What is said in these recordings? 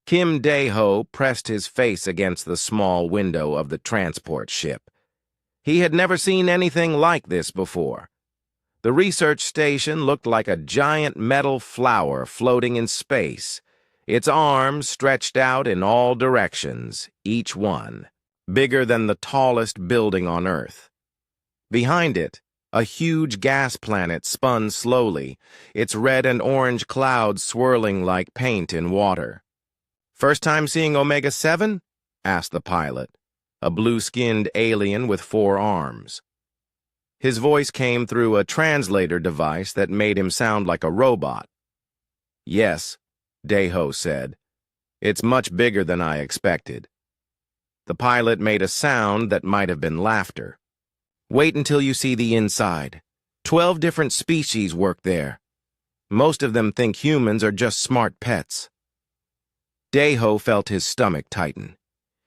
Kim Dae-ho pressed his face against the small window of the transport ship. He had never seen anything like this before. The research station looked like a giant metal flower floating in space, its arms stretched out in all directions, each one bigger than the tallest building on Earth. Behind it, a huge gas planet spun slowly, its red and orange clouds swirling like paint in water. "First time seeing Omega-7?" asked the pilot, a blue-skinned alien with 4 arms. His voice came through a translator device that made him sound like a robot. "Yes," Dae-ho said. "It's much bigger than I expected." The pilot made a sound that might have been laughter. "Wait until you see the inside. 12 different species work there. Most of them think humans are just smart pets." Dae-ho felt his stomach tighten.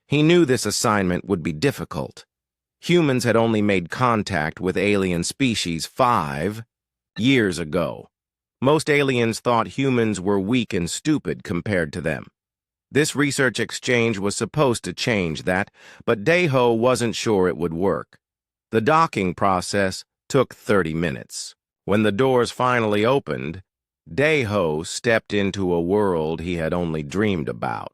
He knew this assignment would be difficult. Humans had only made contact with alien species 5 years ago. Most aliens thought humans were weak and stupid compared to them. This research exchange was supposed to change that, but Dae-ho wasn't sure it would work. The docking process took 30 minutes. When the doors finally opened, Dae-ho stepped into a world he had only dreamed about.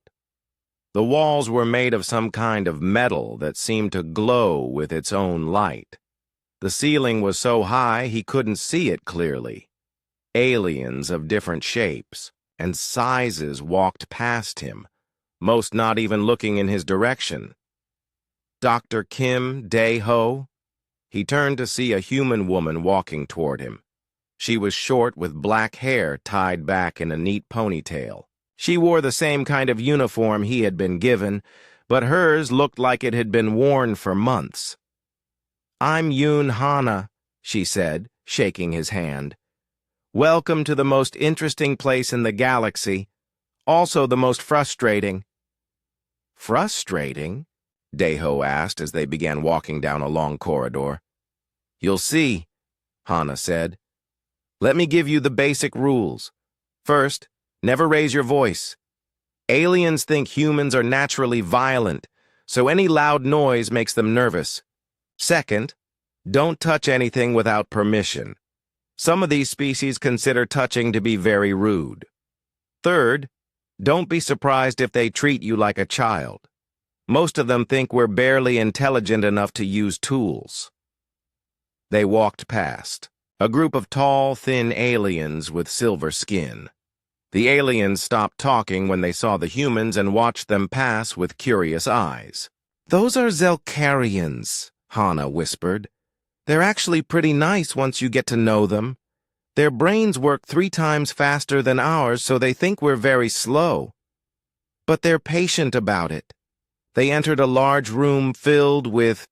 The walls were made of some kind of metal that seemed to glow with its own light. The ceiling was so high he couldn't see it clearly. Aliens of different shapes and sizes walked past him, most not even looking in his direction. "Dr. Kim Dae-ho?" He turned to see a human woman walking toward him. She was short with black hair tied back in a neat ponytail. She wore the same kind of uniform he had been given, but hers looked like it had been worn for months. "I'm Yoon Hana," she said, shaking his hand. "Welcome to the most interesting place in the galaxy, also the most frustrating." "Frustrating?" Dae-ho asked as they began walking down a long corridor. "You'll see," Hana said. "Let me give you the basic rules. First, never raise your voice. Aliens think humans are naturally violent, so any loud noise makes them nervous. Second, don't touch anything without permission. Some of these species consider touching to be very rude. Third, don't be surprised if they treat you like a child. Most of them think we're barely intelligent enough to use tools." They walked past, a group of tall, thin aliens with silver skin. The aliens stopped talking when they saw the humans and watched them pass with curious eyes. "Those are Zelkarians," Hana whispered. "They're actually pretty nice once you get to know them. Their brains work 3 times faster than ours, so they think we're very slow. But they're patient about it." They entered a large room filled with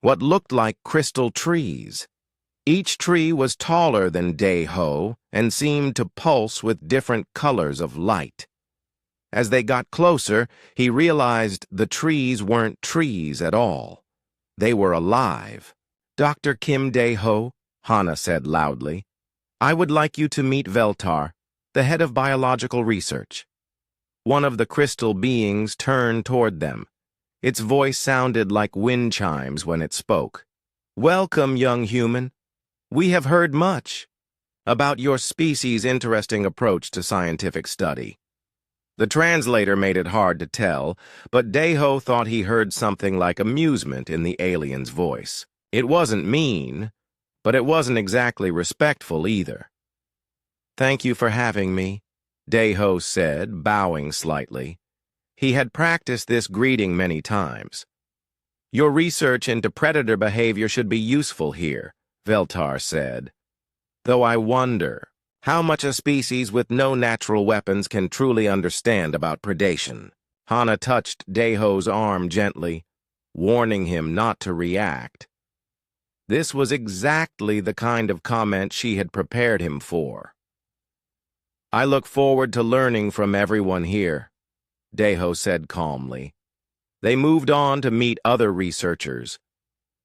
what looked like crystal trees. Each tree was taller than Dae-ho and seemed to pulse with different colors of light. As they got closer, he realized the trees weren't trees at all. They were alive. "Dr. Kim Dae-ho," Hana said loudly, "I would like you to meet Veltar, the head of biological research." One of the crystal beings turned toward them. Its voice sounded like wind chimes when it spoke. "Welcome, young human. We have heard much about your species' interesting approach to scientific study." The translator made it hard to tell, but Dae-ho thought he heard something like amusement in the alien's voice. It wasn't mean, but it wasn't exactly respectful either. "Thank you for having me," Dae-ho said, bowing slightly. He had practiced this greeting many times. "Your research into predator behavior should be useful here," Veltar said. "Though I wonder how much a species with no natural weapons can truly understand about predation." Hana touched Dae-ho's arm gently, warning him not to react. This was exactly the kind of comment she had prepared him for. "I look forward to learning from everyone here," Dae-ho said calmly. They moved on to meet other researchers.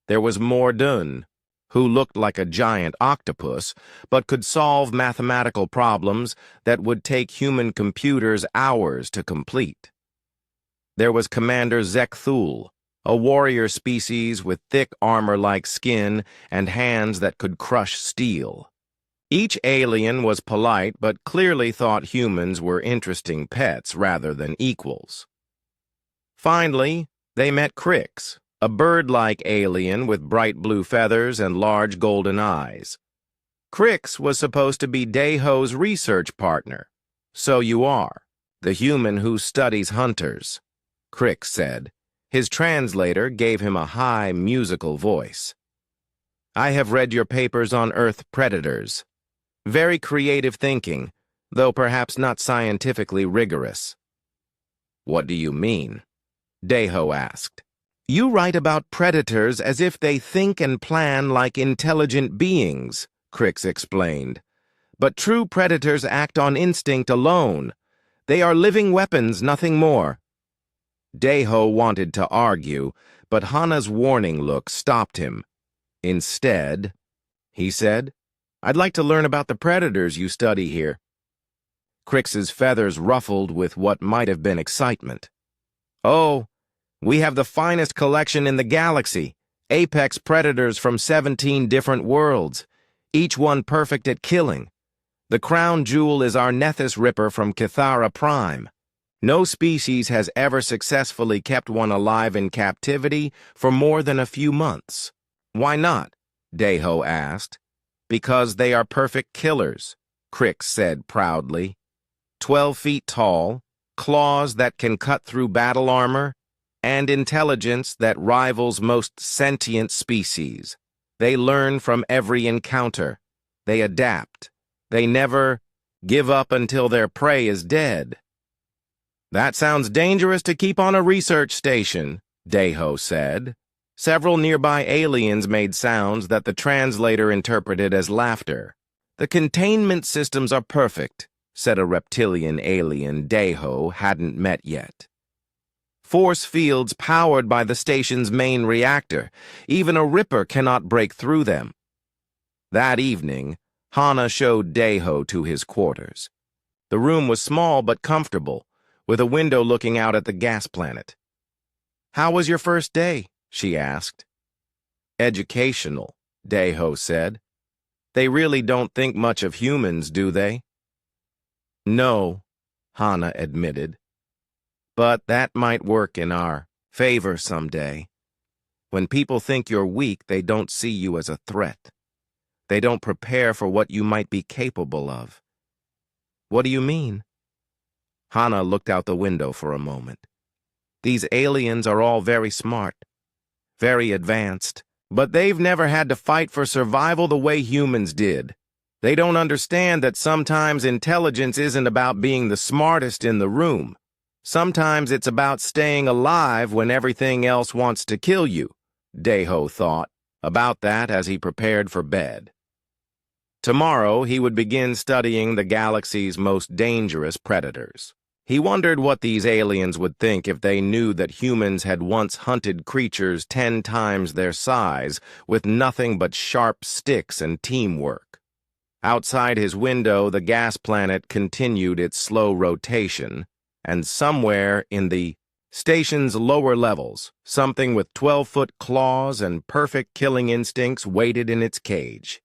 There was Mordun, who looked like a giant octopus, but could solve mathematical problems that would take human computers hours to complete. There was Commander Zekthul, a warrior species with thick armor-like skin and hands that could crush steel. Each alien was polite but clearly thought humans were interesting pets rather than equals. Finally, they met Crix, a bird-like alien with bright blue feathers and large golden eyes. Crix was supposed to be Dayho's research partner. "So you are, the human who studies hunters," Crix said. His translator gave him a high, musical voice. "I have read your papers on Earth predators. Very creative thinking, though perhaps not scientifically rigorous." "What do you mean?" Dayho asked. "You write about predators as if they think and plan like intelligent beings," Crix explained. "But true predators act on instinct alone. They are living weapons, nothing more." Dayho wanted to argue, but Hana's warning look stopped him. "Instead," he said, "I'd like to learn about the predators you study here." Crix's feathers ruffled with what might have been excitement. "Oh, we have the finest collection in the galaxy, apex predators from 17 different worlds, each one perfect at killing. The crown jewel is our Nethys Ripper from Cathara Prime. No species has ever successfully kept one alive in captivity for more than a few months." "Why not?" Dayho asked. "Because they are perfect killers," Crix said proudly. 12 feet tall, claws that can cut through battle armor, and intelligence that rivals most sentient species. They learn from every encounter. They adapt. They never give up until their prey is dead." "That sounds dangerous to keep on a research station," Dayho said. Several nearby aliens made sounds that the translator interpreted as laughter. "The containment systems are perfect," said a reptilian alien Dayho hadn't met yet. "Force fields powered by the station's main reactor. Even a Ripper cannot break through them." That evening, Hana showed Dayho to his quarters. The room was small but comfortable, with a window looking out at the gas planet. "How was your first day?" she asked. "Educational," Dayho said. "They really don't think much of humans, do they?" "No," Hana admitted. "But that might work in our favor someday. When people think you're weak, they don't see you as a threat. They don't prepare for what you might be capable of." "What do you mean?" Hana looked out the window for a moment. "These aliens are all very smart, very advanced, but they've never had to fight for survival the way humans did. They don't understand that sometimes intelligence isn't about being the smartest in the room. Sometimes it's about staying alive when everything else wants to kill you," Dayho thought about that as he prepared for bed. Tomorrow he would begin studying the galaxy's most dangerous predators. He wondered what these aliens would think if they knew that humans had once hunted creatures 10 times their size with nothing but sharp sticks and teamwork. Outside his window, the gas planet continued its slow rotation, and somewhere in the station's lower levels, something with 12-foot claws and perfect killing instincts waited in its cage.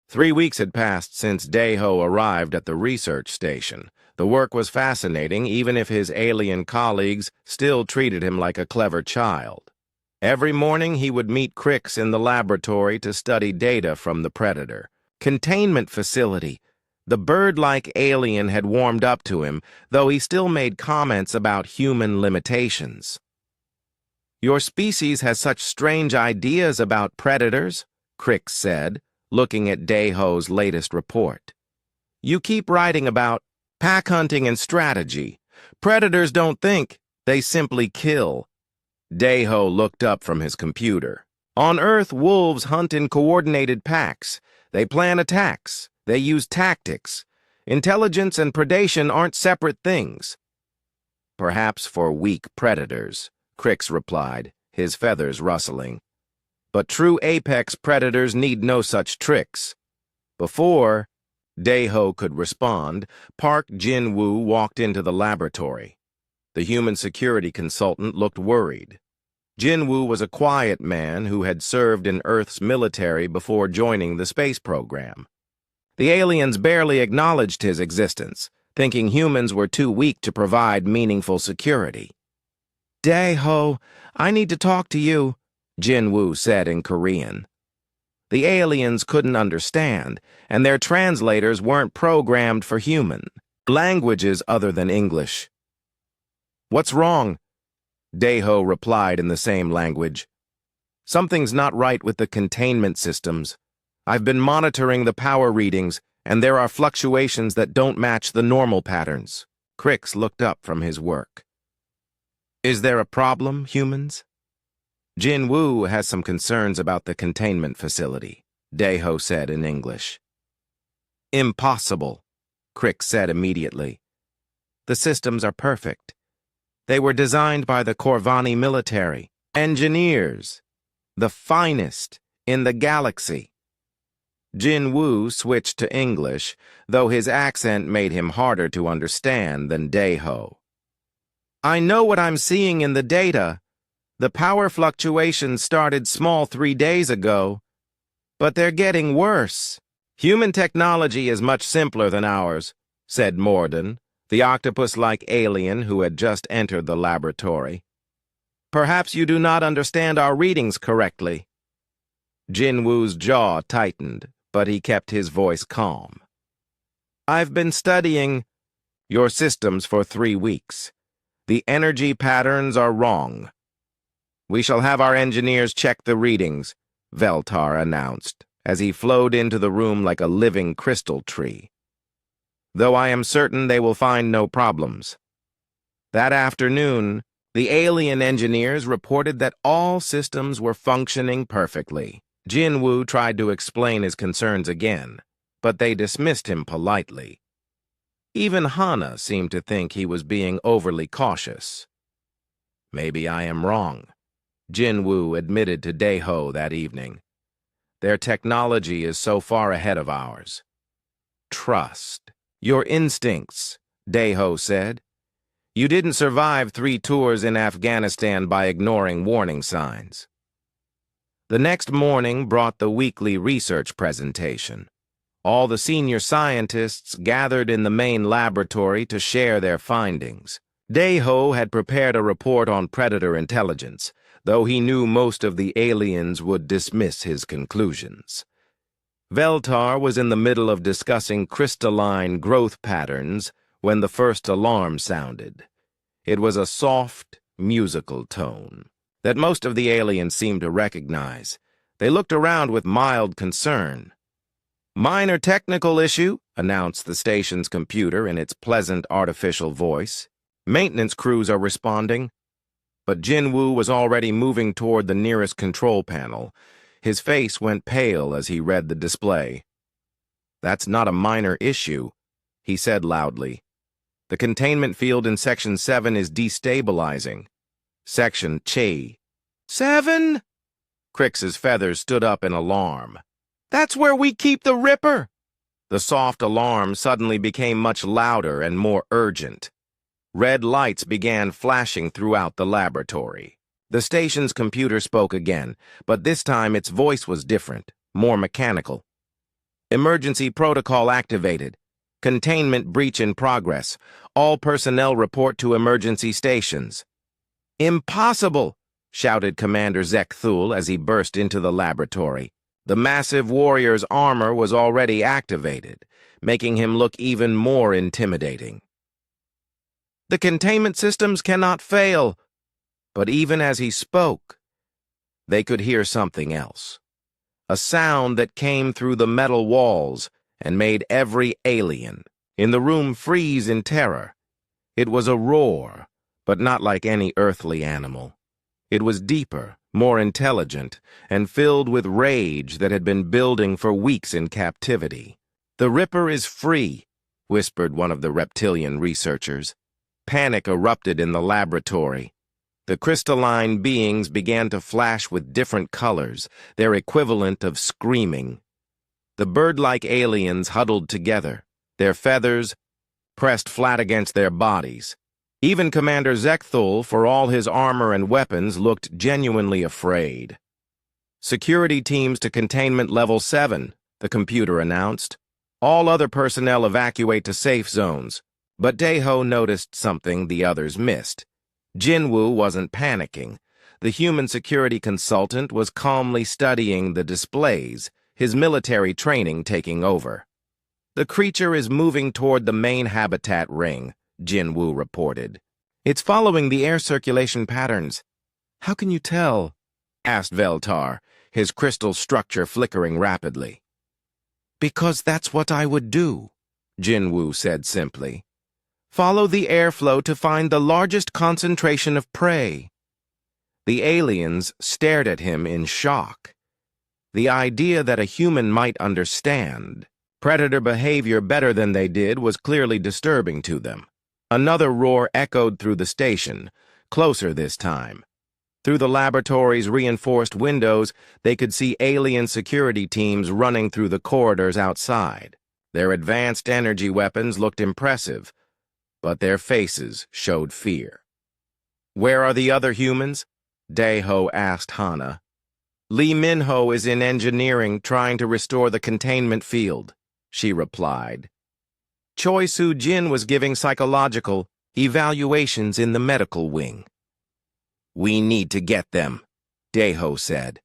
3 weeks had passed since Dayho arrived at the research station. The work was fascinating, even if his alien colleagues still treated him like a clever child. Every morning he would meet Crix in the laboratory to study data from the Predator. Containment facility. The bird-like alien had warmed up to him, though he still made comments about human limitations. "Your species has such strange ideas about predators," Crix said, looking at Dayho's latest report. "You keep writing about pack hunting and strategy. Predators don't think, they simply kill." Dayho looked up from his computer. "On Earth, wolves hunt in coordinated packs. They plan attacks. They use tactics. Intelligence and predation aren't separate things." "Perhaps for weak predators," Crix replied, his feathers rustling. But true apex predators need no such tricks. Before Daeho could respond, Park Jin-woo walked into the laboratory. The human security consultant looked worried. Jin-woo was a quiet man who had served in Earth's military before joining the space program. The aliens barely acknowledged his existence, thinking humans were too weak to provide meaningful security. "Daeho, I need to talk to you," Jin-woo said in Korean. The aliens couldn't understand, and their translators weren't programmed for human languages other than English. "What's wrong?" Daeho replied in the same language. "Something's not right with the containment systems. I've been monitoring the power readings, and there are fluctuations that don't match the normal patterns." Crix looked up from his work. "Is there a problem, humans?" "Jin-woo has some concerns about the containment facility," Daeho said in English. "Impossible," Crix said immediately. "The systems are perfect. They were designed by the Corvani military engineers, the finest in the galaxy." Jin-woo switched to English, though his accent made him harder to understand than Daeho. "I know what I'm seeing in the data. The power fluctuations started small 3 days ago, but they're getting worse." "Human technology is much simpler than ours," said Morden, the octopus-like alien who had just entered the laboratory. "Perhaps you do not understand our readings correctly." Jin-woo's jaw tightened, but he kept his voice calm. "I've been studying your systems for 3 weeks. The energy patterns are wrong." "We shall have our engineers check the readings," Veltar announced, as he flowed into the room like a living crystal tree. "Though I am certain they will find no problems." That afternoon, the alien engineers reported that all systems were functioning perfectly. Jin-woo tried to explain his concerns again, but they dismissed him politely. Even Hana seemed to think he was being overly cautious. "Maybe I am wrong," Jin-woo admitted to Daeho that evening. "Their technology is so far ahead of ours." "Trust your instincts," Daeho said. "You didn't survive 3 tours in Afghanistan by ignoring warning signs." The next morning brought the weekly research presentation. All the senior scientists gathered in the main laboratory to share their findings. Daeho had prepared a report on predator intelligence, though he knew most of the aliens would dismiss his conclusions. Veltar was in the middle of discussing crystalline growth patterns when the first alarm sounded. It was a soft, musical tone that most of the aliens seemed to recognize. They looked around with mild concern. "Minor technical issue," announced the station's computer in its pleasant artificial voice. "Maintenance crews are responding." But Jin-woo was already moving toward the nearest control panel. His face went pale as he read the display. "That's not a minor issue," he said loudly. "The containment field in Section 7 is destabilizing. Section Chi." "7?" Crix's feathers stood up in alarm. "That's where we keep the Ripper!" The soft alarm suddenly became much louder and more urgent. Red lights began flashing throughout the laboratory. The station's computer spoke again, but this time its voice was different, more mechanical. "Emergency protocol activated. Containment breach in progress. All personnel report to emergency stations." "Impossible!" shouted Commander Zekthul as he burst into the laboratory. The massive warrior's armor was already activated, making him look even more intimidating. "The containment systems cannot fail." But even as he spoke, they could hear something else. A sound that came through the metal walls and made every alien in the room freeze in terror. It was a roar, but not like any earthly animal. It was deeper, more intelligent, and filled with rage that had been building for weeks in captivity. "The Ripper is free," whispered one of the reptilian researchers. Panic erupted in the laboratory. The crystalline beings began to flash with different colors, their equivalent of screaming. The bird-like aliens huddled together, their feathers pressed flat against their bodies. Even Commander Zekthul, for all his armor and weapons, looked genuinely afraid. "Security teams to containment level 7, the computer announced. All other personnel evacuate to safe zones. But Daeho noticed something the others missed. Jinwoo wasn't panicking. The human security consultant was calmly studying the displays, his military training taking over. "The creature is moving toward the main habitat ring," Jinwoo reported. "It's following the air circulation patterns." "How can you tell?" asked Veltar, his crystal structure flickering rapidly. "Because that's what I would do," Jinwoo said simply. "Follow the airflow to find the largest concentration of prey." The aliens stared at him in shock. The idea that a human might understand predator behavior better than they did was clearly disturbing to them. Another roar echoed through the station, closer this time. Through the laboratory's reinforced windows, they could see alien security teams running through the corridors outside. Their advanced energy weapons looked impressive, but their faces showed fear. "Where are the other humans?" Daeho asked Hana. "Lee Minho is in engineering trying to restore the containment field," she replied. "Choi Soo-jin was giving psychological evaluations in the medical wing." "We need to get them," Daeho said.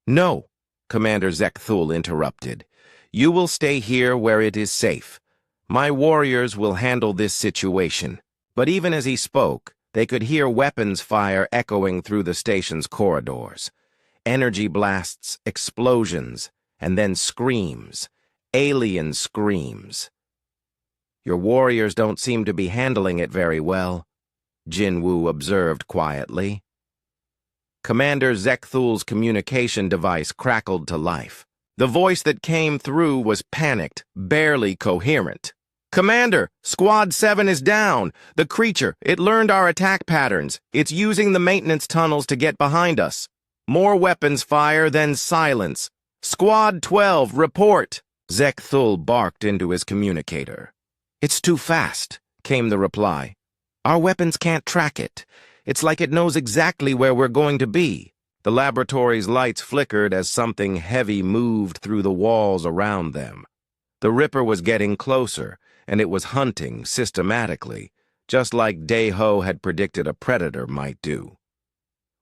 "No," Commander Zekthul interrupted. "You will stay here where it is safe. My warriors will handle this situation." But even as he spoke, they could hear weapons fire echoing through the station's corridors. Energy blasts, explosions, and then screams. Alien screams. "Your warriors don't seem to be handling it very well," Jinwoo observed quietly. Commander Zekthul's communication device crackled to life. The voice that came through was panicked, barely coherent. "Commander, Squad 7 is down. The creature, it learned our attack patterns. It's using the maintenance tunnels to get behind us. More weapons fire, then silence. Squad 12, report." Zekthul barked into his communicator. "It's too fast," came the reply. "Our weapons can't track it. It's like it knows exactly where we're going to be." The laboratory's lights flickered as something heavy moved through the walls around them. The Ripper was getting closer, and it was hunting systematically, just like Daeho had predicted a predator might do.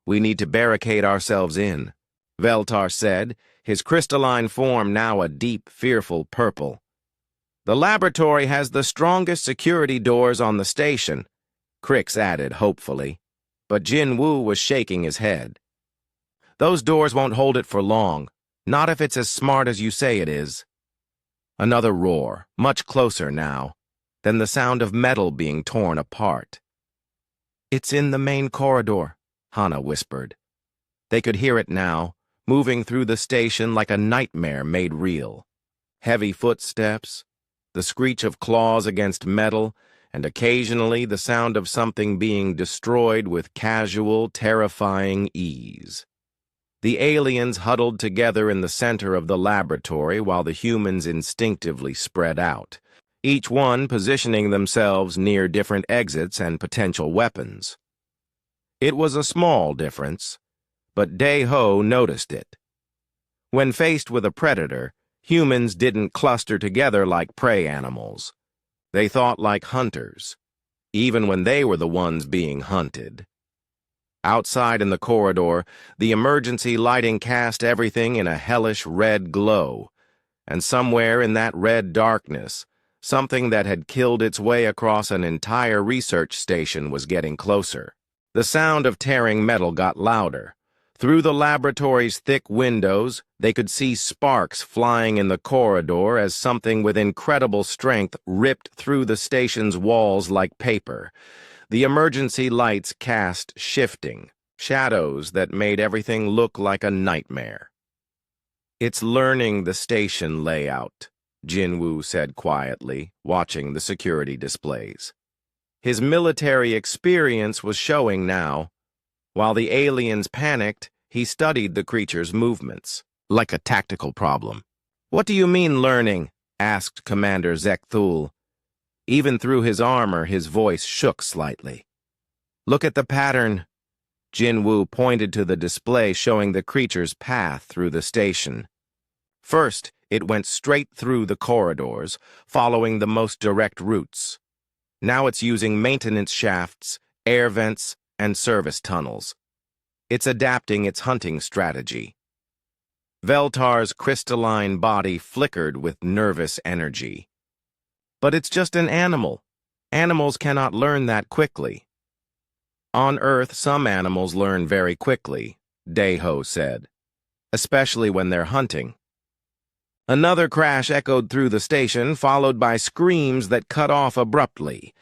"We need to barricade ourselves in," Veltar said, his crystalline form now a deep, fearful purple. "The laboratory has the strongest security doors on the station," Crix added hopefully, but Jinwoo was shaking his head. "Those doors won't hold it for long, not if it's as smart as you say it is." Another roar, much closer now, then the sound of metal being torn apart. "It's in the main corridor," Hana whispered. They could hear it now, moving through the station like a nightmare made real. Heavy footsteps, the screech of claws against metal, and occasionally the sound of something being destroyed with casual, terrifying ease. The aliens huddled together in the center of the laboratory while the humans instinctively spread out, each one positioning themselves near different exits and potential weapons. It was a small difference, but Daeho noticed it. When faced with a predator, humans didn't cluster together like prey animals. They thought like hunters, even when they were the ones being hunted. Outside in the corridor, the emergency lighting cast everything in a hellish red glow, and somewhere in that red darkness, something that had killed its way across an entire research station was getting closer. The sound of tearing metal got louder. Through the laboratory's thick windows, they could see sparks flying in the corridor as something with incredible strength ripped through the station's walls like paper. The emergency lights cast shifting, shadows that made everything look like a nightmare. "It's learning the station layout," Jinwoo said quietly, watching the security displays. His military experience was showing now. While the aliens panicked, he studied the creature's movements, like a tactical problem. "What do you mean, learning?" asked Commander Zekthul. Even through his armor, his voice shook slightly. "Look at the pattern." Jinwoo pointed to the display showing the creature's path through the station. First, it went straight through the corridors, following the most direct routes. Now it's using maintenance shafts, air vents, and service tunnels. It's adapting its hunting strategy. Veltar's crystalline body flickered with nervous energy. "But it's just an animal. Animals cannot learn that quickly." "On Earth, some animals learn very quickly," Daeho said, "especially when they're hunting." Another crash echoed through the station, followed by screams that cut off abruptly.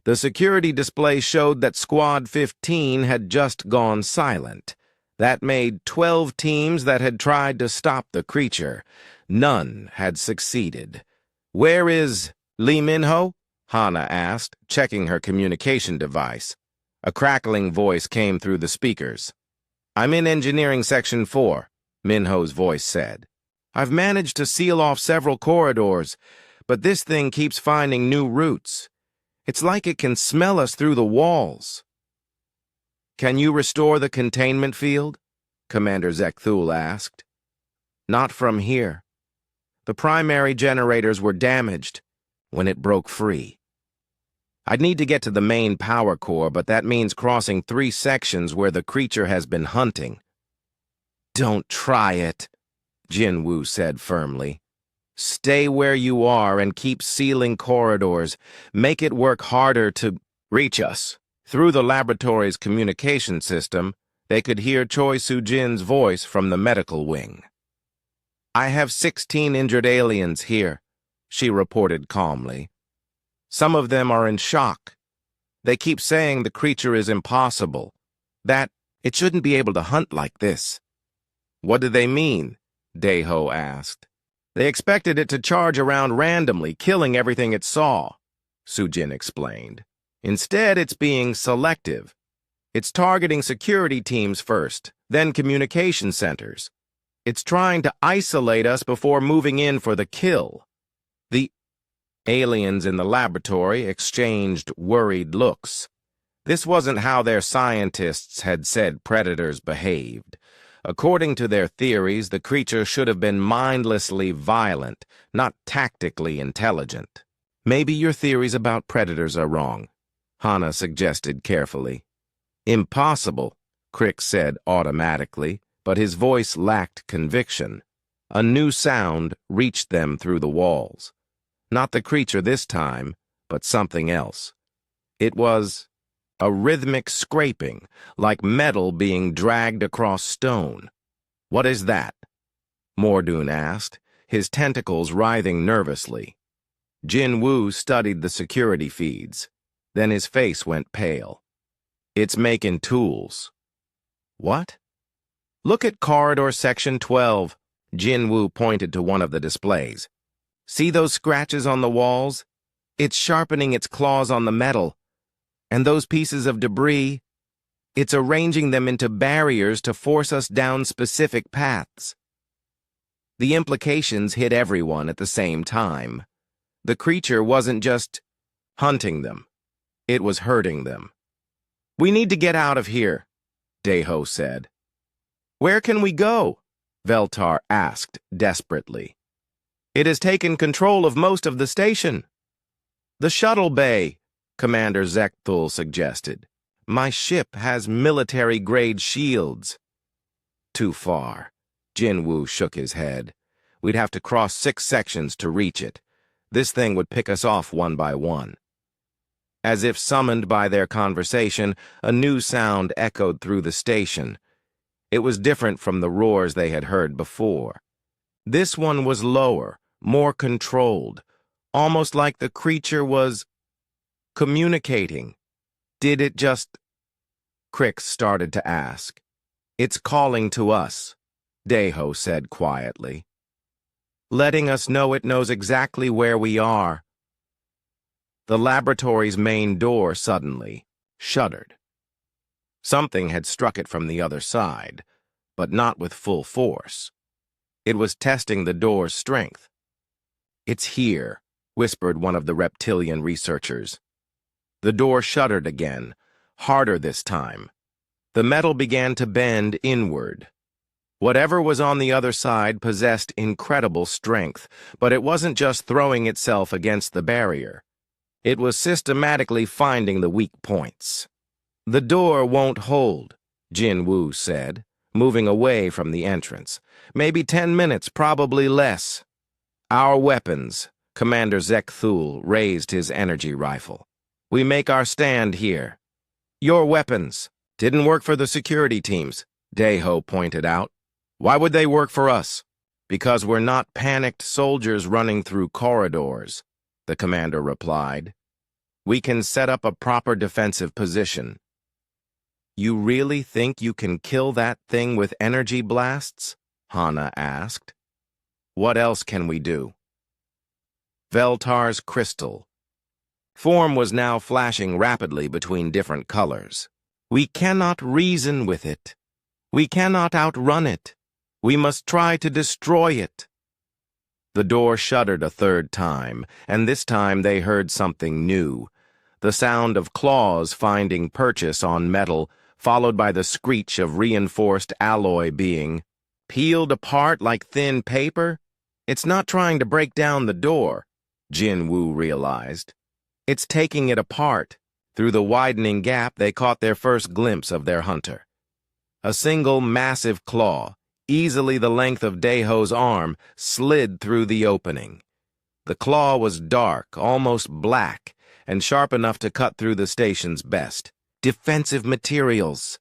The security display showed that Squad 15 had just gone silent. That made 12 teams that had tried to stop the creature. None had succeeded. "Where is Lee Minho?" Hana asked, checking her communication device. A crackling voice came through the speakers. "I'm in Engineering Section 4, Minho's voice said. "I've managed to seal off several corridors, but this thing keeps finding new routes. It's like it can smell us through the walls." "Can you restore the containment field?" Commander Zekthul asked. "Not from here. The primary generators were damaged when it broke free. I'd need to get to the main power core, but that means crossing 3 sections where the creature has been hunting." "Don't try it," Jinwoo said firmly. "Stay where you are and keep sealing corridors. Make it work harder to reach us." Through the laboratory's communication system, they could hear Choi Soo-jin's voice from the medical wing. "I have 16 injured aliens here," she reported calmly. "Some of them are in shock. They keep saying the creature is impossible, that it shouldn't be able to hunt like this." "What do they mean?" Daeho asked. "They expected it to charge around randomly, killing everything it saw," Soo-jin explained. "Instead, it's being selective. It's targeting security teams first, then communication centers. It's trying to isolate us before moving in for the kill." The aliens in the laboratory exchanged worried looks. This wasn't how their scientists had said predators behaved. According to their theories, the creature should have been mindlessly violent, not tactically intelligent. "Maybe your theories about predators are wrong," Hana suggested carefully. "Impossible," Crick said automatically, but his voice lacked conviction. A new sound reached them through the walls. Not the creature this time, but something else. It was a rhythmic scraping, like metal being dragged across stone. "What is that?" Mordoon asked, his tentacles writhing nervously. Jinwoo studied the security feeds. Then his face went pale. "It's making tools." "What?" "Look at Corridor Section 12. Jinwoo pointed to one of the displays. "See those scratches on the walls? It's sharpening its claws on the metal. And those pieces of debris, it's arranging them into barriers to force us down specific paths." The implications hit everyone at the same time. The creature wasn't just hunting them. It was hurting them. "We need to get out of here," Daeho said. "Where can we go?" Veltar asked desperately. "It has taken control of most of the station." "The shuttle bay," Commander Zekthul suggested. "My ship has military-grade shields." "Too far." Jinwoo shook his head. "We'd have to cross 6 sections to reach it. This thing would pick us off one by one." As if summoned by their conversation, a new sound echoed through the station. It was different from the roars they had heard before. This one was lower, more controlled, almost like the creature was communicating. "Did it just—" Crick started to ask. "It's calling to us," Daeho said quietly. "Letting us know it knows exactly where we are." The laboratory's main door suddenly shuddered. Something had struck it from the other side, but not with full force. It was testing the door's strength. "It's here," whispered one of the reptilian researchers. The door shuddered again, harder this time. The metal began to bend inward. Whatever was on the other side possessed incredible strength, but it wasn't just throwing itself against the barrier. It was systematically finding the weak points. "The door won't hold," Jin Woo said, moving away from the entrance. "Maybe 10 minutes, probably less." "Our weapons," Commander Zek Thul raised his energy rifle. "We make our stand here." "Your weapons didn't work for the security teams," Daeho pointed out. "Why would they work for us?" "Because we're not panicked soldiers running through corridors," the commander replied. "We can set up a proper defensive position." "You really think you can kill that thing with energy blasts?" Hana asked. "What else can we do?" Veltar's crystal. Form was now flashing rapidly between different colors. "We cannot reason with it. We cannot outrun it. We must try to destroy it." The door shuddered a third time, and this time they heard something new. The sound of claws finding purchase on metal, followed by the screech of reinforced alloy being peeled apart like thin paper. "It's not trying to break down the door," Jin Woo realized. "It's taking it apart." Through the widening gap, they caught their first glimpse of their hunter. A single massive claw, easily the length of Daeho's arm, slid through the opening. The claw was dark, almost black, and sharp enough to cut through the station's best defensive materials.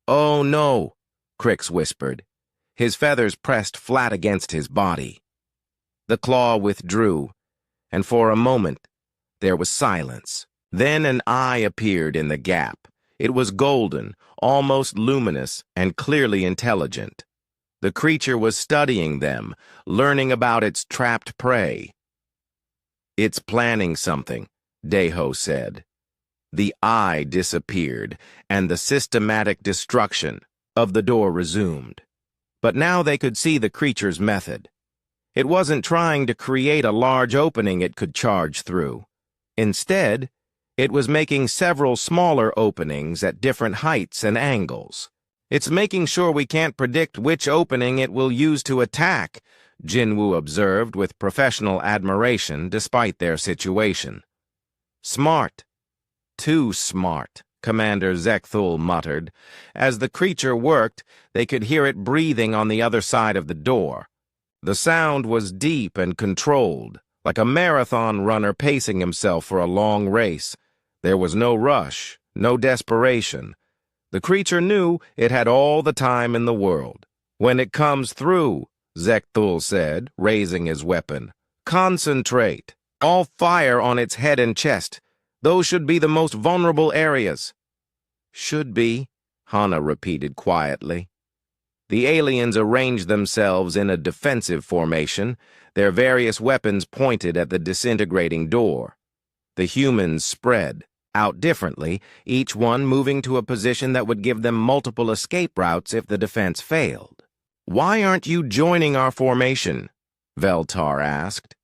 "Oh no," Crix whispered. His feathers pressed flat against his body. The claw withdrew, and for a moment there was silence. Then an eye appeared in the gap. It was golden, almost luminous, and clearly intelligent. The creature was studying them, learning about its trapped prey. "It's planning something," Daeho said. The eye disappeared, and the systematic destruction of the door resumed. But now they could see the creature's method. It wasn't trying to create a large opening it could charge through. Instead, it was making several smaller openings at different heights and angles. "It's making sure we can't predict which opening it will use to attack," Jinwoo observed with professional admiration despite their situation. "Smart. Too smart," Commander Zekthul muttered. As the creature worked, they could hear it breathing on the other side of the door. The sound was deep and controlled, like a marathon runner pacing himself for a long race. There was no rush, no desperation. The creature knew it had all the time in the world. "When it comes through," Zekthul said, raising his weapon, "concentrate. All fire on its head and chest. Those should be the most vulnerable areas." "Should be," Hana repeated quietly. The aliens arranged themselves in a defensive formation, their various weapons pointed at the disintegrating door. The humans spread out differently, each one moving to a position that would give them multiple escape routes if the defense failed. "Why aren't you joining our formation?" Veltar asked.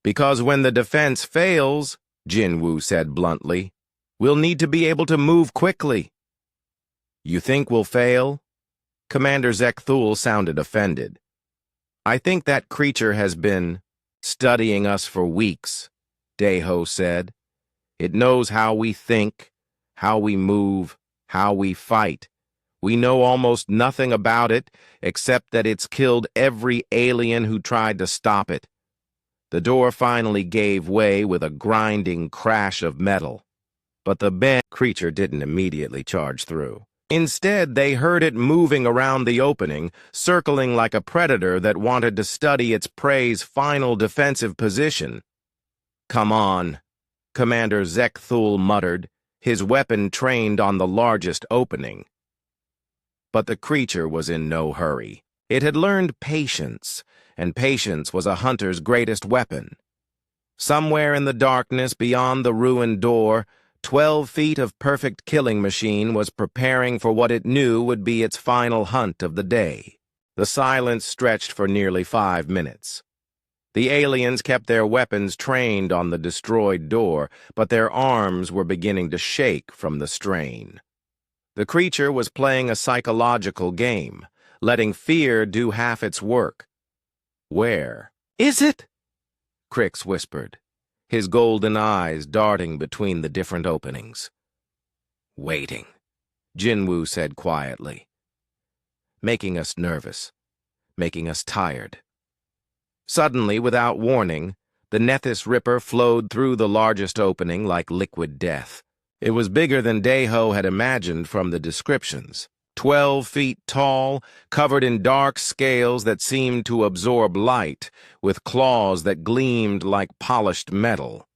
"Because when the defense fails," Jinwoo said bluntly, "we'll need to be able to move quickly." "You think we'll fail?" Commander Zekthul sounded offended. "I think that creature has been studying us for weeks," Daeho said. "It knows how we think, how we move, how we fight. We know almost nothing about it, except that it's killed every alien who tried to stop it." The door finally gave way with a grinding crash of metal. But the bent creature didn't immediately charge through. Instead, they heard it moving around the opening, circling like a predator that wanted to study its prey's final defensive position. "Come on," Commander Zekthul muttered, his weapon trained on the largest opening. But the creature was in no hurry. It had learned patience, and patience was a hunter's greatest weapon. Somewhere in the darkness beyond the ruined door, 12 feet of perfect killing machine was preparing for what it knew would be its final hunt of the day. The silence stretched for nearly 5 minutes. The aliens kept their weapons trained on the destroyed door, but their arms were beginning to shake from the strain. The creature was playing a psychological game, letting fear do half its work. "Where is it?" Crix whispered, his golden eyes darting between the different openings. "Waiting," Jinwoo said quietly. "Making us nervous, making us tired." Suddenly, without warning, the Nethys Ripper flowed through the largest opening like liquid death. It was bigger than Daeho had imagined from the descriptions. 12 feet tall, covered in dark scales that seemed to absorb light, with claws that gleamed like polished metal.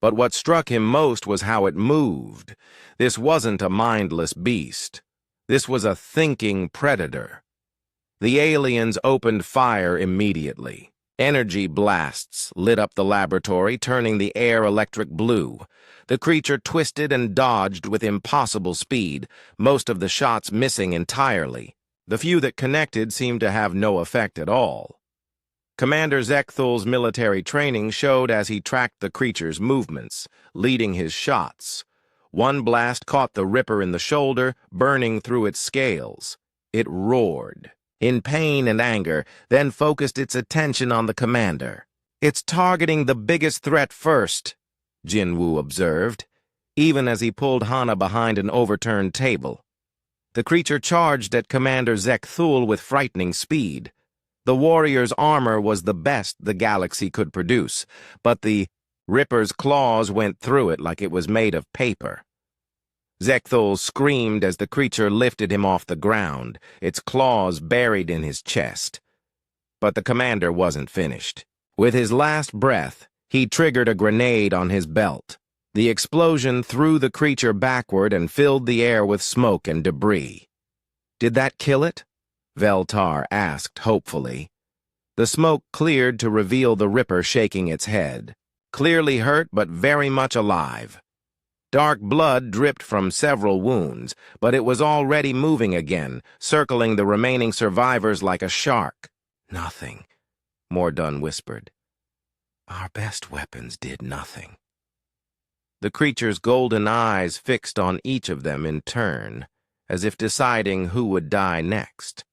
But what struck him most was how it moved. This wasn't a mindless beast. This was a thinking predator. The aliens opened fire immediately. Energy blasts lit up the laboratory, turning the air electric blue. The creature twisted and dodged with impossible speed, most of the shots missing entirely. The few that connected seemed to have no effect at all. Commander Zekthul's military training showed as he tracked the creature's movements, leading his shots. One blast caught the Ripper in the shoulder, burning through its scales. It roared in pain and anger, then focused its attention on the commander. "It's targeting the biggest threat first," Jinwoo observed, even as he pulled Hana behind an overturned table. The creature charged at Commander Zekthul with frightening speed. The warrior's armor was the best the galaxy could produce, but the Ripper's claws went through it like it was made of paper. Zekthul screamed as the creature lifted him off the ground, its claws buried in his chest. But the commander wasn't finished. With his last breath, he triggered a grenade on his belt. The explosion threw the creature backward and filled the air with smoke and debris. "Did that kill it?" Veltar asked hopefully. The smoke cleared to reveal the Ripper shaking its head. Clearly hurt, but very much alive. Dark blood dripped from several wounds, but it was already moving again, circling the remaining survivors like a shark. "Nothing," Mordun whispered. "Our best weapons did nothing." The creature's golden eyes fixed on each of them in turn, as if deciding who would die next.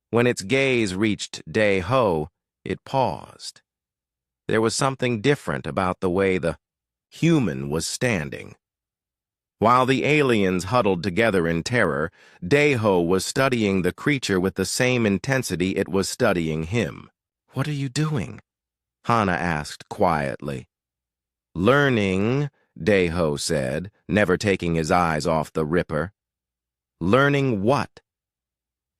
When its gaze reached Daeho, it paused. There was something different about the way the human was standing. While the aliens huddled together in terror, Daeho was studying the creature with the same intensity it was studying him. "What are you doing?" Hana asked quietly. "Learning," Daeho said, never taking his eyes off the Ripper. "Learning what?"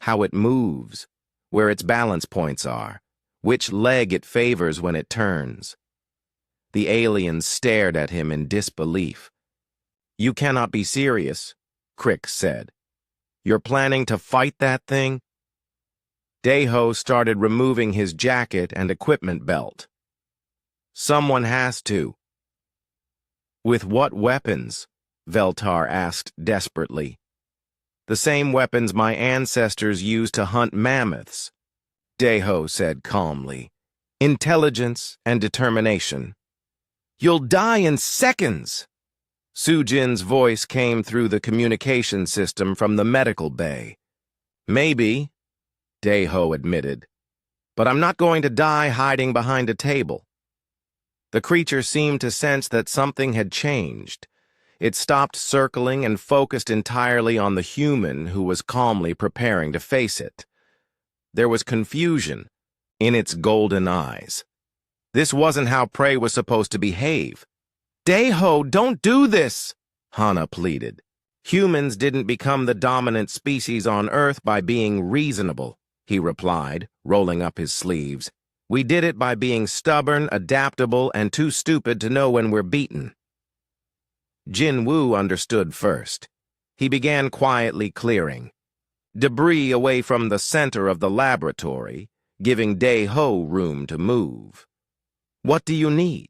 "How it moves, where its balance points are, which leg it favors when it turns." The aliens stared at him in disbelief. "You cannot be serious," Crix said. "You're planning to fight that thing?" Daeho started removing his jacket and equipment belt. "Someone has to." "With what weapons?" Veltar asked desperately. "The same weapons my ancestors used to hunt mammoths," Daeho said calmly. "Intelligence and determination." "You'll die in seconds!" Sujin's voice came through the communication system from the medical bay. "Maybe," Daeho admitted, "but I'm not going to die hiding behind a table." The creature seemed to sense that something had changed. It stopped circling and focused entirely on the human who was calmly preparing to face it. There was confusion in its golden eyes. This wasn't how prey was supposed to behave. "Daeho, don't do this!" Hana pleaded. "Humans didn't become the dominant species on Earth by being reasonable," he replied, rolling up his sleeves. "We did it by being stubborn, adaptable, and too stupid to know when we're beaten." Jinwoo understood first. He began quietly clearing debris away from the center of the laboratory, giving Daeho room to move. "What do you need?"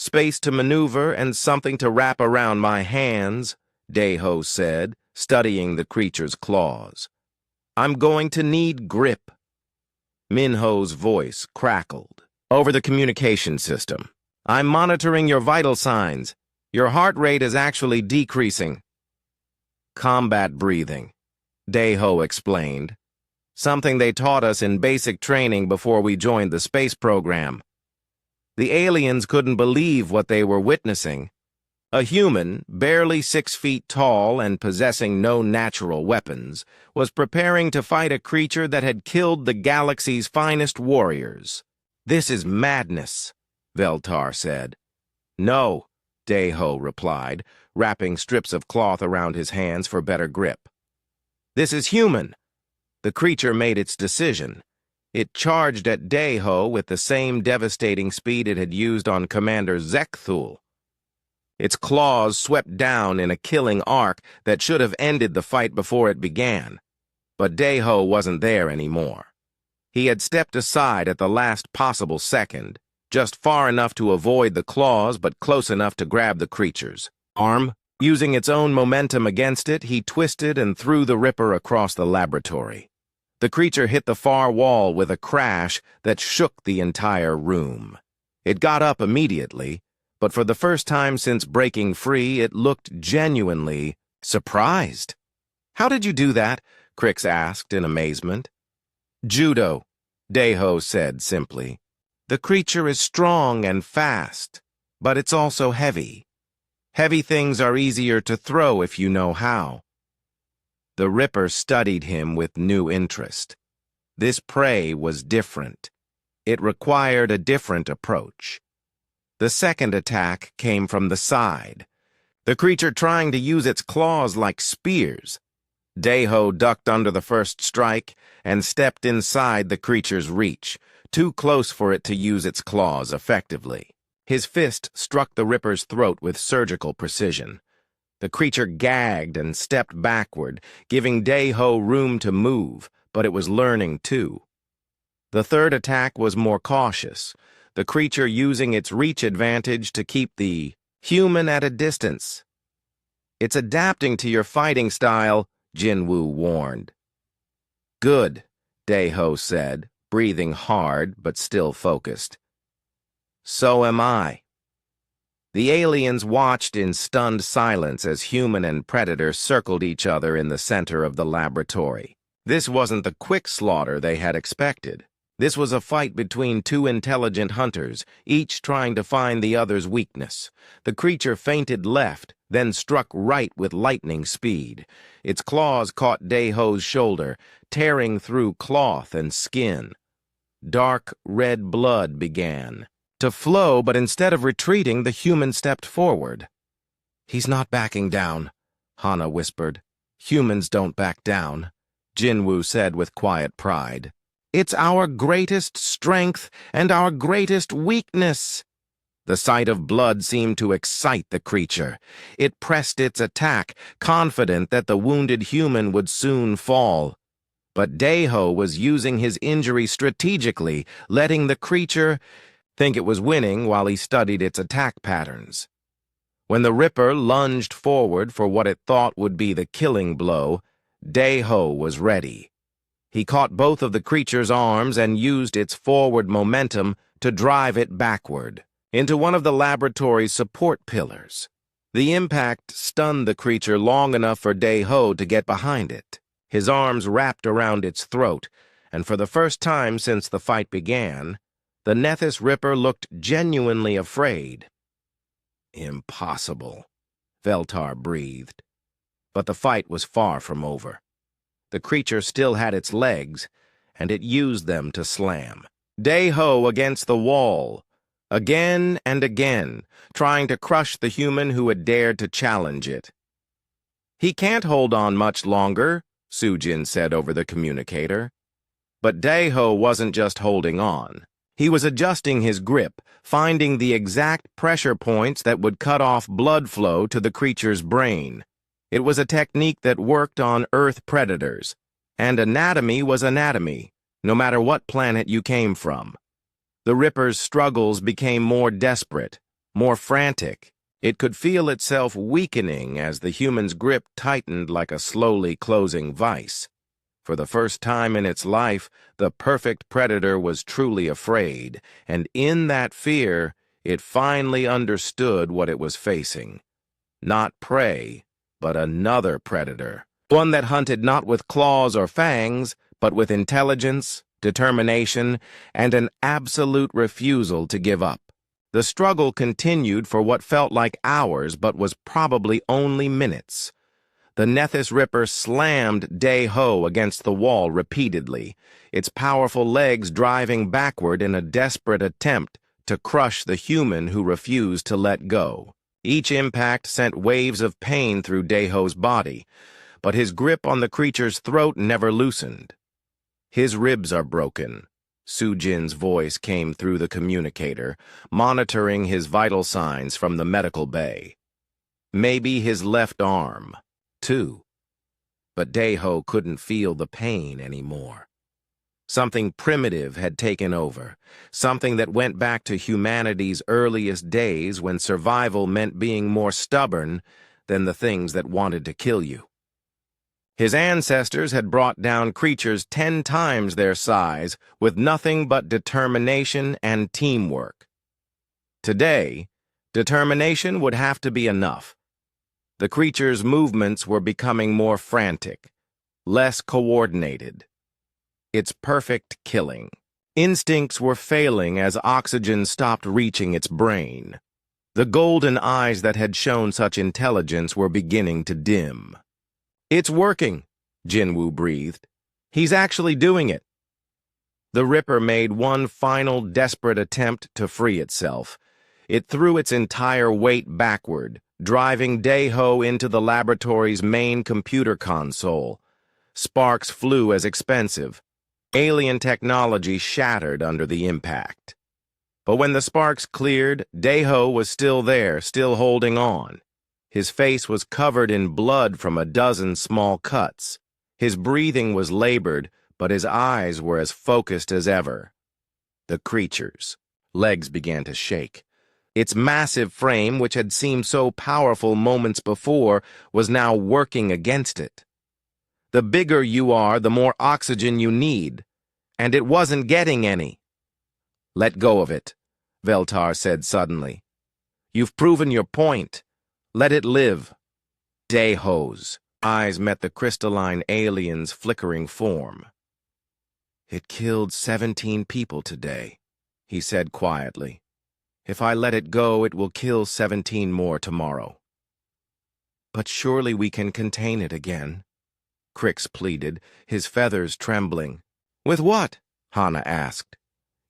Space to maneuver and something to wrap around my hands, Deho said, studying the creature's claws. I'm going to need grip. Minho's voice crackled over the communication system. I'm monitoring your vital signs. Your heart rate is actually decreasing. Combat breathing, Deho explained. Something they taught us in basic training before we joined the space program. The aliens couldn't believe what they were witnessing. A human, barely 6 feet tall and possessing no natural weapons, was preparing to fight a creature that had killed the galaxy's finest warriors. This is madness, Veltar said. No, Deho replied, wrapping strips of cloth around his hands for better grip. This is human. The creature made its decision. It charged at Deho with the same devastating speed it had used on Commander Zekthul. Its claws swept down in a killing arc that should have ended the fight before it began. But Deho wasn't there anymore. He had stepped aside at the last possible second, just far enough to avoid the claws but close enough to grab the creature's arm. Using its own momentum against it, he twisted and threw the Ripper across the laboratory. The creature hit the far wall with a crash that shook the entire room. It got up immediately, but for the first time since breaking free, it looked genuinely surprised. How did you do that? Crix asked in amazement. Judo, Deho said simply. The creature is strong and fast, but it's also heavy. Heavy things are easier to throw if you know how. The Ripper studied him with new interest. This prey was different. It required a different approach. The second attack came from the side, the creature trying to use its claws like spears. Deho ducked under the first strike and stepped inside the creature's reach, too close for it to use its claws effectively. His fist struck the Ripper's throat with surgical precision. The creature gagged and stepped backward, giving Deho room to move, but it was learning too. The third attack was more cautious, the creature using its reach advantage to keep the human at a distance. It's adapting to your fighting style, Jinwoo warned. Good, Deho said, breathing hard but still focused. So am I. The aliens watched in stunned silence as human and predator circled each other in the center of the laboratory. This wasn't the quick slaughter they had expected. This was a fight between two intelligent hunters, each trying to find the other's weakness. The creature feinted left, then struck right with lightning speed. Its claws caught Deho's shoulder, tearing through cloth and skin. Dark red blood began to flow, but instead of retreating, the human stepped forward. He's not backing down, Hana whispered. Humans don't back down, Jinwoo said with quiet pride. It's our greatest strength and our greatest weakness. The sight of blood seemed to excite the creature. It pressed its attack, confident that the wounded human would soon fall. But Deho was using his injury strategically, letting the creature think it was winning while he studied its attack patterns. When the Ripper lunged forward for what it thought would be the killing blow, Deho was ready. He caught both of the creature's arms and used its forward momentum to drive it backward, into one of the laboratory's support pillars. The impact stunned the creature long enough for Deho to get behind it. His arms wrapped around its throat, and for the first time since the fight began, the Nethys Ripper looked genuinely afraid. Impossible, Veltar breathed. But the fight was far from over. The creature still had its legs, and it used them to slam Deho against the wall, again and again, trying to crush the human who had dared to challenge it. He can't hold on much longer, Sujin said over the communicator. But Deho wasn't just holding on. He was adjusting his grip, finding the exact pressure points that would cut off blood flow to the creature's brain. It was a technique that worked on Earth predators, and anatomy was anatomy, no matter what planet you came from. The Ripper's struggles became more desperate. more frantic. It could feel itself weakening as the human's grip tightened like a slowly closing vice. For the first time in its life, the perfect predator was truly afraid, and in that fear, it finally understood what it was facing. Not prey, but another predator. One that hunted not with claws or fangs, but with intelligence, determination, and an absolute refusal to give up. The struggle continued for what felt like hours, but was probably only minutes. The Nethys Ripper slammed Day-Ho against the wall repeatedly, its powerful legs driving backward in a desperate attempt to crush the human who refused to let go. Each impact sent waves of pain through Day-Ho's body, but his grip on the creature's throat never loosened. "His ribs are broken." Sujin's voice came through the communicator, monitoring his vital signs from the medical bay. "Maybe his left arm, too." But Day-Ho couldn't feel the pain anymore. Something primitive had taken over, something that went back to humanity's earliest days when survival meant being more stubborn than the things that wanted to kill you. His ancestors had brought down creatures 10 times their size with nothing but determination and teamwork. Today, determination would have to be enough. The creature's movements were becoming more frantic, less coordinated. Its perfect killing. Instincts were failing as oxygen stopped reaching its brain. The golden eyes that had shown such intelligence were beginning to dim. "It's working," Jinwoo breathed. "He's actually doing it." The Ripper made one final desperate attempt to free itself. It threw its entire weight backward, driving Day-Ho into the laboratory's main computer console. Sparks flew as expensive. Alien technology shattered under the impact. But when the sparks cleared, Day-Ho was still there, still holding on. His face was covered in blood from a dozen small cuts. His breathing was labored, but his eyes were as focused as ever. The creature's legs began to shake. Its massive frame, which had seemed so powerful moments before, was now working against it. The bigger you are, the more oxygen you need, and it wasn't getting any. "Let go of it," Veltar said suddenly. "You've proven your point. Let it live." Day-Ho's eyes met the crystalline alien's flickering form. "It killed 17 people today," he said quietly. "If I let it go, it will kill 17 more tomorrow." "But surely we can contain it again," Crix pleaded, his feathers trembling. "With what?" Hana asked.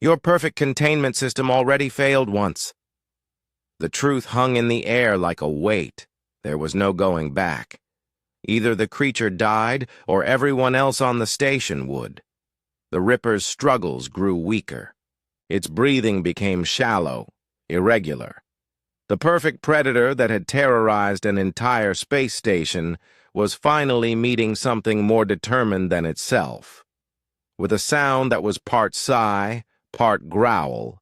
"Your perfect containment system already failed once." The truth hung in the air like a weight. There was no going back. Either the creature died, or everyone else on the station would. The Ripper's struggles grew weaker. Its breathing became shallow, irregular. The perfect predator that had terrorized an entire space station was finally meeting something more determined than itself. With a sound that was part sigh, part growl,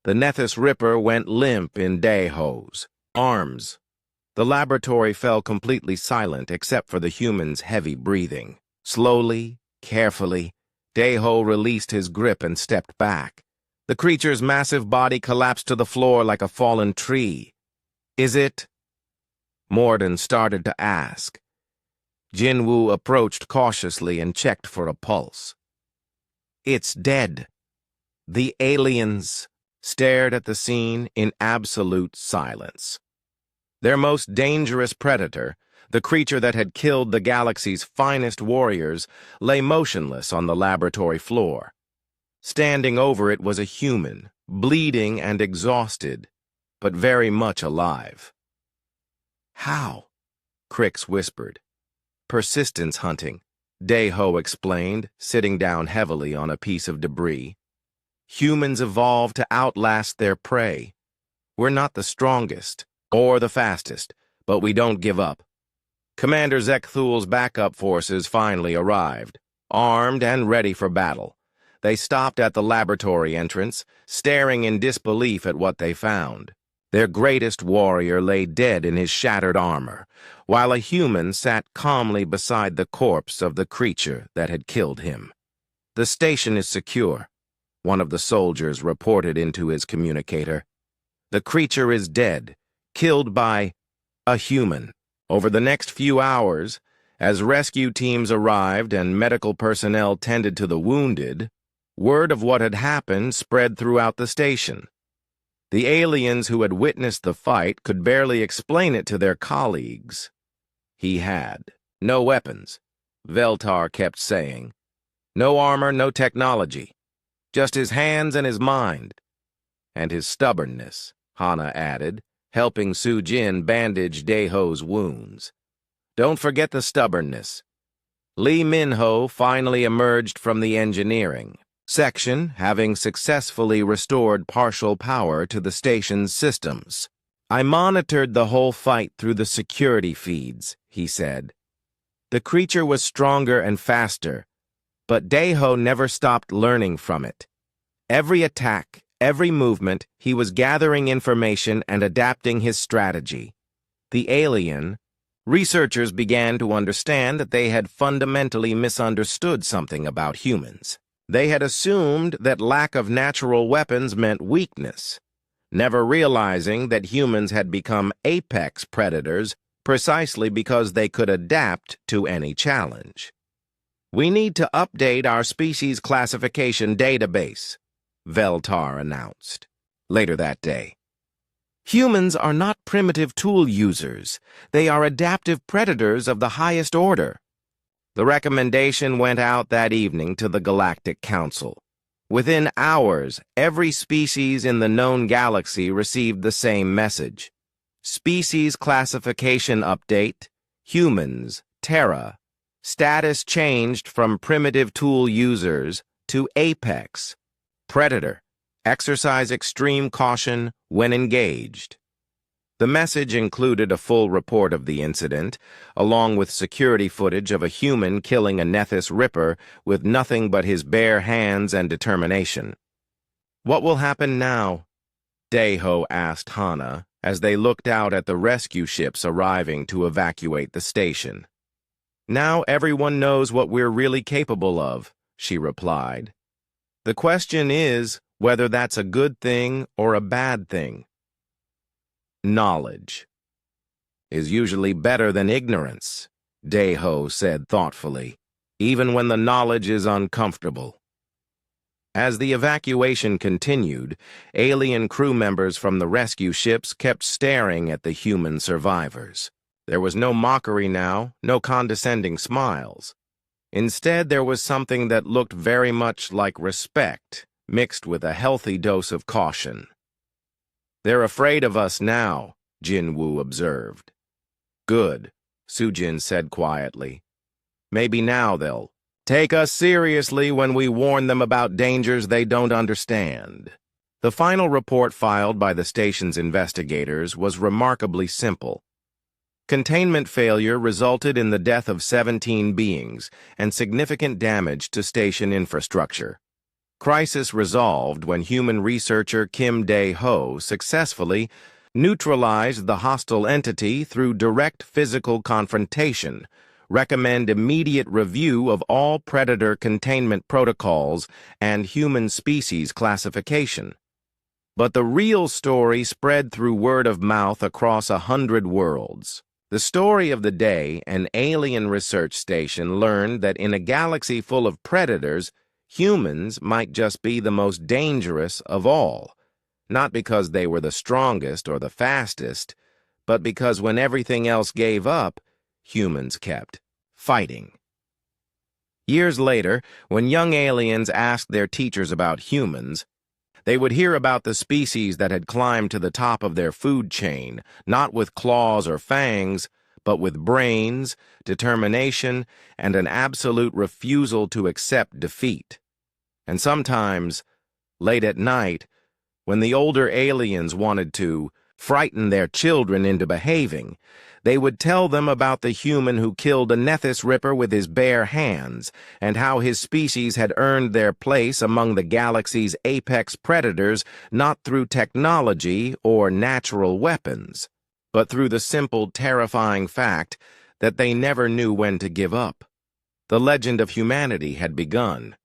the Nethys Ripper went limp in Day-Ho's arms. The laboratory fell completely silent except for the human's heavy breathing. Slowly, carefully, Day-Ho released his grip and stepped back. The creature's massive body collapsed to the floor like a fallen tree. "Is it?" Morden started to ask. Jinwoo approached cautiously and checked for a pulse. "It's dead." The aliens stared at the scene in absolute silence. Their most dangerous predator, the creature that had killed the galaxy's finest warriors, lay motionless on the laboratory floor. Standing over it was a human, bleeding and exhausted, but very much alive. "How?" Crix whispered. "Persistence hunting," Day-Ho explained, sitting down heavily on a piece of debris. "Humans evolved to outlast their prey. We're not the strongest or the fastest, but we don't give up." Commander Zekthul's backup forces finally arrived, armed and ready for battle. They stopped at the laboratory entrance, staring in disbelief at what they found. Their greatest warrior lay dead in his shattered armor, while a human sat calmly beside the corpse of the creature that had killed him. "The station is secure," one of the soldiers reported into his communicator. "The creature is dead, killed by a human." Over the next few hours, as rescue teams arrived and medical personnel tended to the wounded, word of what had happened spread throughout the station. The aliens who had witnessed the fight could barely explain it to their colleagues. He had no weapons, Veltar kept saying. No armor, no technology. Just his hands and his mind. And his stubbornness, Hana added, helping Su-Jin bandage Daeho's wounds. Don't forget the stubbornness. Lee Min-ho finally emerged from the engineering section, having successfully restored partial power to the station's systems. "I monitored the whole fight through the security feeds," he said. "The creature was stronger and faster, but Daeho never stopped learning from it. Every attack, every movement, he was gathering information and adapting his strategy. The alien, researchers began to understand that they had fundamentally misunderstood something about humans. They had assumed that lack of natural weapons meant weakness, never realizing that humans had become apex predators precisely because they could adapt to any challenge. "We need to update our species classification database," Veltar announced later that day. "Humans are not primitive tool users. They are adaptive predators of the highest order." The recommendation went out that evening to the Galactic Council. Within hours, every species in the known galaxy received the same message. Species classification update, humans, Terra. Status changed from primitive tool users to apex, predator. Exercise extreme caution when engaged. The message included a full report of the incident, along with security footage of a human killing a Nethys Ripper with nothing but his bare hands and determination. "What will happen now?" Daeho asked Hana as they looked out at the rescue ships arriving to evacuate the station. "Now everyone knows what we're really capable of," she replied. "The question is whether that's a good thing or a bad thing." "Knowledge is usually better than ignorance," Daeho said thoughtfully, "even when the knowledge is uncomfortable." As the evacuation continued, alien crew members from the rescue ships kept staring at the human survivors. There was no mockery now, no condescending smiles. Instead, there was something that looked very much like respect, mixed with a healthy dose of caution. "They're afraid of us now," Jinwoo observed. "Good," Su-Jin said quietly. "Maybe now they'll take us seriously when we warn them about dangers they don't understand." The final report filed by the station's investigators was remarkably simple. Containment failure resulted in the death of 17 beings and significant damage to station infrastructure. Crisis resolved when human researcher Kim Dae-ho successfully neutralized the hostile entity through direct physical confrontation, recommend immediate review of all predator containment protocols and human species classification. But the real story spread through word of mouth across 100 worlds. The story of the day, an alien research station learned that in a galaxy full of predators, humans might just be the most dangerous of all, not because they were the strongest or the fastest, but because when everything else gave up, humans kept fighting. Years later, when young aliens asked their teachers about humans, they would hear about the species that had climbed to the top of their food chain, not with claws or fangs, but with brains, determination, and an absolute refusal to accept defeat. And sometimes, late at night, when the older aliens wanted to frighten their children into behaving. They would tell them about the human who killed a Nethys Ripper with his bare hands, and how his species had earned their place among the galaxy's apex predators not through technology or natural weapons, but through the simple, terrifying fact that they never knew when to give up. The legend of humanity had begun.